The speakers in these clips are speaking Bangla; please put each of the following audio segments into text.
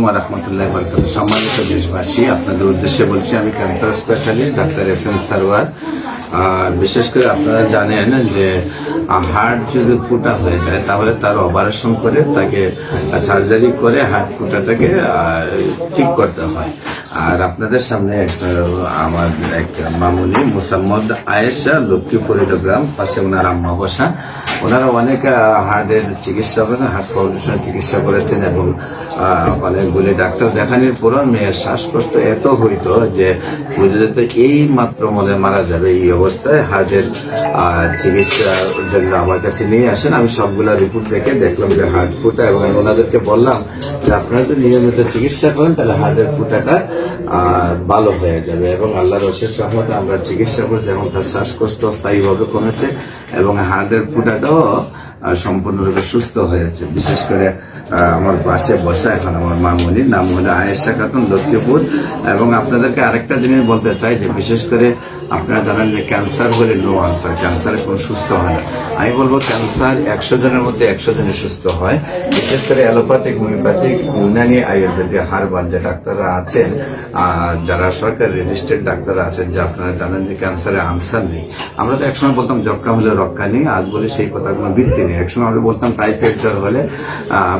ওয়া রাহমাতুল্লাহি ওয়া বারাকাতুহু। সম্মানিত দেশবাসী, আপনাদের উদ্দেশ্যে বলছি, আমি cancer specialist doctor SM. Sarwar. বিশেষ করে আপনারা জানেন যে হার্ট যদি ফুটা হয়ে যায় তাহলে তার অপারেশন করে তাকে সার্জারি করে হার্ট ফুটাটাকে ঠিক করতে হয়। আর আপনাদের সামনে আমার এক মামুনি মোসাম্মদ আয়েশা, লক্ষ্মীপুরের গ্রাম, পাশে ওনার আম্মা বসা। ওনারা অনেক হার্টের চিকিৎসা করেছেন, হার্ট ফাউন্ডেশনের চিকিৎসা করেছেন এবং অনেকগুলি ডাক্তার দেখানোর পরও মেয়ের শ্বাসকষ্ট এত হইতো যে বুঝে যেত এই মাত্র মনে মারা যাবে। এই অবস্থায় হার্টের চিকিৎসার জন্য আমার কাছে নিয়ে আসেন। আমি সবগুলা রিপোর্ট দেখে দেখলাম যে হার্ট ফুটা, এবং আমি ওনাদেরকে বললাম যে আপনারা যদি নিয়মিত চিকিৎসা করেন তাহলে হার্টের ফুটাটা ভালো হয়ে যাবে। এবং আল্লাহর অশেষ রহমতে আমরা চিকিৎসা করছি এবং তার শ্বাসকষ্ট স্থায়ীভাবে কমেছে এবং হার্টের ফুটাটাও সম্পূর্ণরূপে সুস্থ হয়েছে। বিশেষ করে আমার পাশে বসা এখন আমার মামুনি, নাম হলো আয়েশা খাতুন, লক্ষ্মীপুর। এবং আপনাদেরকে আরেকটা জিনিস বলতে চাই যে বিশেষ করে আপনারা জানেন যে ক্যান্সার হলে নো আনসার, ক্যান্সারে কোনো সুস্থ হয় না। আমি বলবো ক্যান্সার 100 জনের মধ্যে 100 জনই সুস্থ হয়। বিশেষ করে allopathic, homeopathic, Unani, Ayurvedic, herbal যে ডাক্তাররা আছেন, যারা সরকার রেজিস্টার্ড ডাক্তার আছেন, যে আপনারা জানেন যে ক্যান্সারে আনসার নেই। আমরা তো একসময় বলতাম যক্কা হলে রক্ষা নেই, আজ বলি সেই কথা কোনো ভিত্তি নেই। একসময় আমরা বলতাম টাইফয়েড জ্বর হলে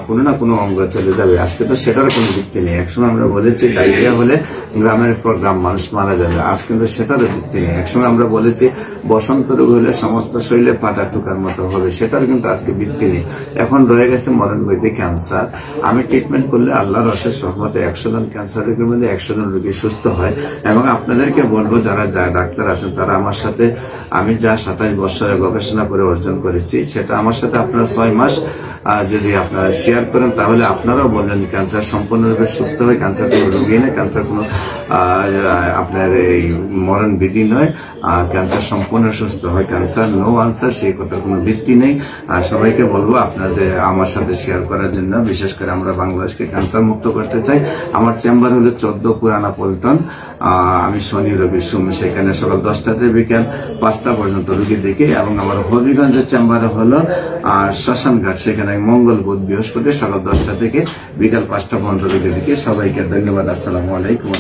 কোনো না কোনো অঙ্গ চলে যাবে, আজকে তো সেটারও কোনো ভিত্তি নেই। একসময় আমরা বলেছি ডায়রিয়া হলে গ্রামের পর গ্রাম মানুষ মারা যাবে, আজ কিন্তু সেটারও ভিত্তি নেই। একসময় আমরা বলেছি বসন্ত রোগ হলে সমস্ত শরীরে ফাটা টুকার মতো হবে, সেটার কিন্তু আজকে ভিত্তি নেই। এখন রয়ে গেছে মরণ ব্যাধি ক্যান্সার। আমি ট্রিটমেন্ট করলে আল্লাহর অশেষ রহমতে 100 জন ক্যান্সার রোগীর মধ্যে 100 জন রোগী সুস্থ হয়। এবং আপনাদেরকে বলবো যারা ডাক্তার আছেন তারা আমার সাথে, আমি যা 27 বছরে গবেষণা করে অর্জন করেছি সেটা আমার সাথে আপনারা 6 মাস যদি আপনারা শেয়ার করেন তাহলে আপনারাও বললেন ক্যান্সার সম্পূর্ণরূপে সুস্থ হয়। ক্যান্সার কোনো রোগী নয়, ক্যান্সার কোনো আপনার এই মরণ বিধি নয়, ক্যান্সার সম্পূর্ণ সুস্থ হয়। ক্যান্সার নো আনসার, সেই কথার কোনো ভিত্তি নেই। আর সবাইকে বলবো আপনাদের আমার সাথে শেয়ার করার জন্য। বিশেষ করে আমরা বাংলাদেশকে ক্যান্সার মুক্ত করতে চাই। আমার চেম্বার হলো 14 পুরানা পল্টন। আমি শনি রবি সোম সেখানে সকাল 10টা থেকে বিকেল 5টা পর্যন্ত রোগী দেখি। এবং আমার হবিগঞ্জের চেম্বারে হলো শ্মশানঘাট, সেখানে মঙ্গল বুধ বৃহস্পতি সকাল 10টা থেকে বিকাল 5টা পর্যন্ত রোগী দেখি। সবাইকে ধন্যবাদ। আসসালামু আলাইকুম।